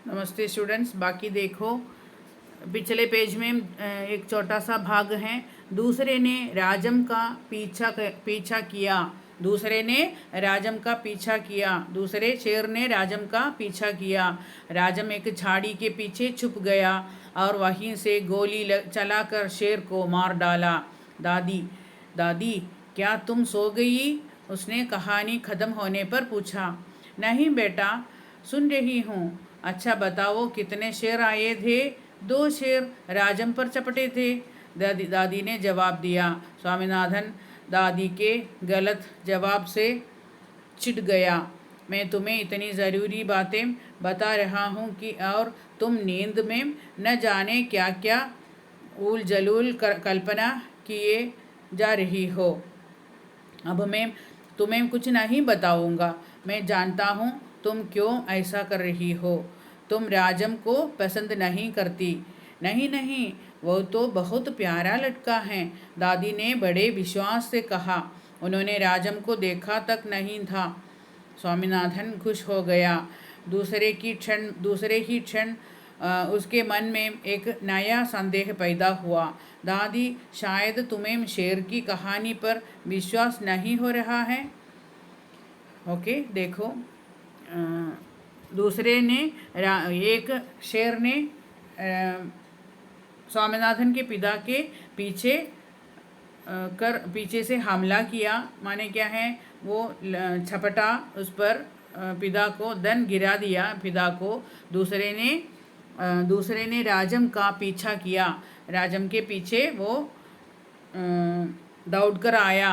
नमस्ते स्टूडेंट्स। बाकी देखो, पिछले पेज में एक छोटा सा भाग है। दूसरे ने राजम का पीछा किया। दूसरे ने राजम का पीछा किया। दूसरे शेर ने राजम का पीछा किया। राजम एक झाड़ी के पीछे छुप गया और वहीं से गोली चलाकर शेर को मार डाला। दादी दादी क्या तुम सो गई? उसने कहानी खत्म होने पर पूछा। नहीं बेटा, सुन रही हूँ। अच्छा बताओ, कितने शेर आए थे? 2 शेर राजम पर चपटे थे, दादी ने जवाब दिया। स्वामीनाथन दादी के गलत जवाब से चिढ़ गया। मैं तुम्हें इतनी ज़रूरी बातें बता रहा हूँ कि और तुम नींद में न जाने क्या क्या ऊल जलूल कल्पना किए जा रही हो। अब मैं तुम्हें कुछ नहीं बताऊंगा। मैं जानता हूँ तुम क्यों ऐसा कर रही हो। तुम राजम को पसंद नहीं करती। नहीं नहीं, वो तो बहुत प्यारा लड़का है, दादी ने बड़े विश्वास से कहा। उन्होंने राजम को देखा तक नहीं था। स्वामीनाथन खुश हो गया। दूसरे ही क्षण उसके मन में एक नया संदेह पैदा हुआ। दादी, शायद तुम्हें शेर की कहानी पर विश्वास नहीं हो रहा है। ओके, देखो, एक शेर ने स्वामीनाथन के पिता के पीछे से हमला किया। माने क्या है, वो छपटा उस पर पिता को, दन गिरा दिया पिता को। दूसरे ने राजम का पीछा किया। राजम के पीछे वो दौड़कर आया।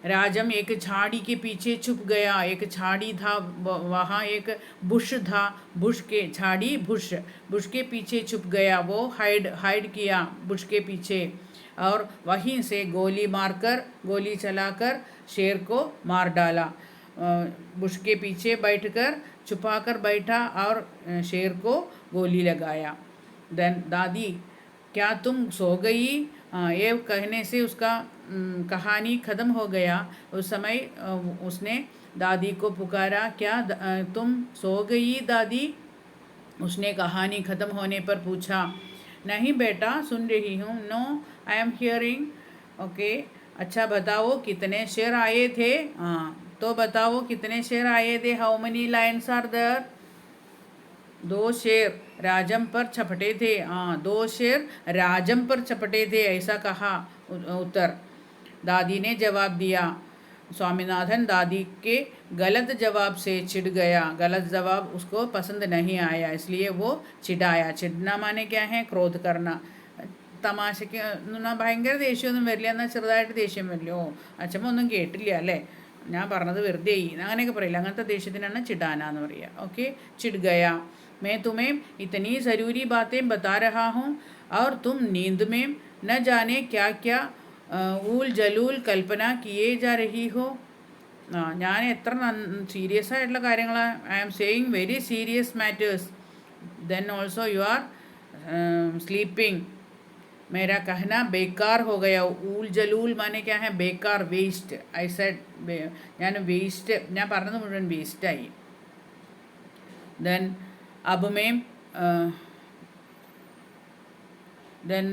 राजम एक झाड़ी के पीछे छुप गया। एक झाड़ी था, वहाँ एक बुश था। बुश के पीछे छुप गया। वो हाइड किया बुश के पीछे और वहीं से गोली चलाकर शेर को मार डाला। बुश के पीछे बैठकर छुपाकर बैठा और शेर को गोली लगाया। दादी, क्या तुम सो गई? ये कहने से उसका कहानी ख़त्म हो गया। उस समय उसने दादी को पुकारा। क्या तुम सो गई दादी? उसने कहानी ख़त्म होने पर पूछा। नहीं बेटा, सुन रही हूँ। No, I am hearing. Okay, अच्छा बताओ, कितने शेर आए थे? हाँ, तो बताओ कितने शेर आए थे? How many lions are there? 2 शेर राजम पर छपटे थे। हाँ, 2 शेर राजम पर छपटे थे, ऐसा कहा उत्तर। दादी ने जवाब दिया। स्वामीनाथन दादी के गलत जवाब से चिढ़ गया। गलत जवाब उसको पसंद नहीं आया, इसलिए वो चिढ़ाया। चिढ़ना माने क्या है? क्रोध करना। തമാശയ്ക്ക് എന്നാൽ ഭയങ്കര ദേഷ്യമൊന്നും വരില്ല, എന്നാൽ ചെറുതായിട്ട് ദേഷ്യം വരില്ല. ഓ, അച്ഛമ്മ ഒന്നും കേട്ടില്ല അല്ലേ, ഞാൻ പറഞ്ഞത് വെറുതെ അങ്ങനെയൊക്കെ പറയില്ല. അങ്ങനത്തെ ദേഷ്യത്തിനാണ് ചിടാന എന്ന് പറയുക. ഓക്കെ, चिढ़ गया। मैं तुम्हें इतनी ज़रूरी बातें बता रहा हूँ और तुम नींद में न जाने क्या क्या ഊൽ ജലൂൽ കൽപ്പന കിയേ ജാ രഹി ഹോ. ഞാൻ എത്ര സീരിയസ് ആയിട്ടുള്ള കാര്യങ്ങളാണ്. I am saying very serious matters. Then also you are sleeping. मेरा कहना बेकार हो गया. ഊൽ ജലൂൽ माने क्या है? बेकार, वेस्ट. आई सेड ഞാൻ വേസ്റ്റ്, ഞാൻ പറഞ്ഞത് മുഴുവൻ വേസ്റ്റായി. देन अब मैं देन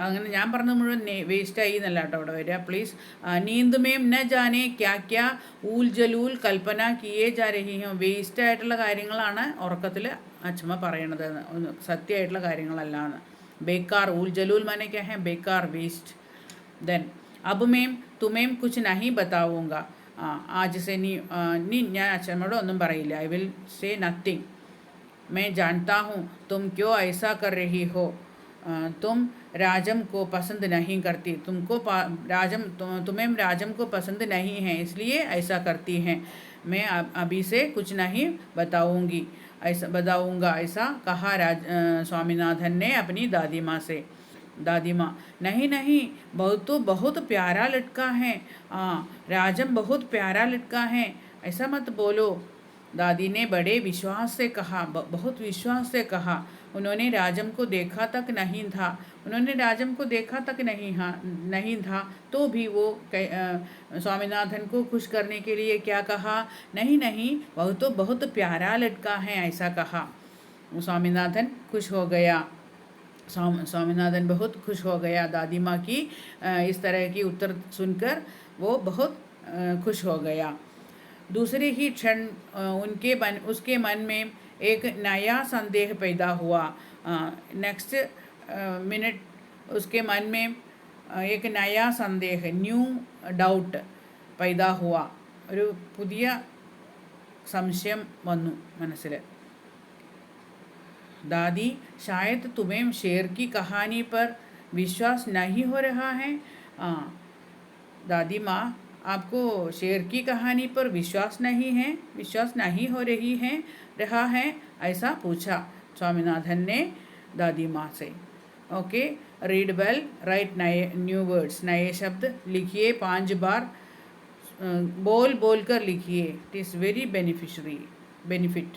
അങ്ങനെ ഞാൻ പറഞ്ഞത് മുഴുവൻ വേസ്റ്റായി എന്നല്ല കേട്ടോ അവിടെ വരിക. പ്ലീസ്. നീന്ത് മേം ന ജാനെ ക്യാ ക്യാ ഊൽ ജലൂൽ കൽപ്പന കിയേ ജാ രഹി ഹോ. വേസ്റ്റ് ആയിട്ടുള്ള കാര്യങ്ങളാണ് ഉറക്കത്തിൽ അച്ഛമ്മ പറയണത്, സത്യമായിട്ടുള്ള കാര്യങ്ങളല്ല എന്ന്. बेकार, ऊल जलूल माने क्या है? बेकार, वेस्ट. देन अब मैं तुम्हें कुछ नहीं बताऊँगा. आज से ഞാൻ അച്ഛനോട് ഒന്നും പറയില്ല. I will say nothing. मैं जानता हूँ तुम क्यों ऐसा कर रही हो. तुम राजम को पसंद नहीं करती. तुम्हें राजम को पसंद नहीं है, इसलिए ऐसा करती हैं. मैं अभी से कुछ नहीं बताऊंगा, ऐसा कहा स्वामीनाथन ने अपनी दादी माँ से. दादी माँ, नहीं नहीं, बहुत प्यारा लड़का है. राजम बहुत प्यारा लड़का है, ऐसा मत बोलो. दादी ने बड़े विश्वास से कहा, बहुत विश्वास से कहा. उन्होंने राजम को देखा तक नहीं था. उन्होंने राजम को देखा तक नहीं था, तो भी वो स्वामीनाथन को खुश करने के लिए क्या कहा, नहीं नहीं वह तो बहुत प्यारा लड़का है, ऐसा कहा। स्वामीनाथन खुश हो गया। स्वामीनाथन बहुत खुश हो गया दादी माँ की इस तरह की उत्तर सुनकर, वो बहुत खुश हो गया। दूसरे ही क्षण उसके मन में एक नया संदेह पैदा हुआ। नेक्स्ट मिनट उसके मन में एक नया संदेह, न्यू डाउट पैदा हुआ, ഒരു പുതിയ സംശയം വന്നു മനസ്സിൽ। दादी शायद तुम्हें शेर की कहानी पर विश्वास नहीं हो रहा है। दादी माँ, आपको शेर की कहानी पर विश्वास नहीं हो रहा है, ऐसा पूछा स्वामीनाथन ने दादी माँ से। Okay, read well, right new words, नए शब्द लिखिए 5 बार, बोल कर लिखिए। It is very benefit.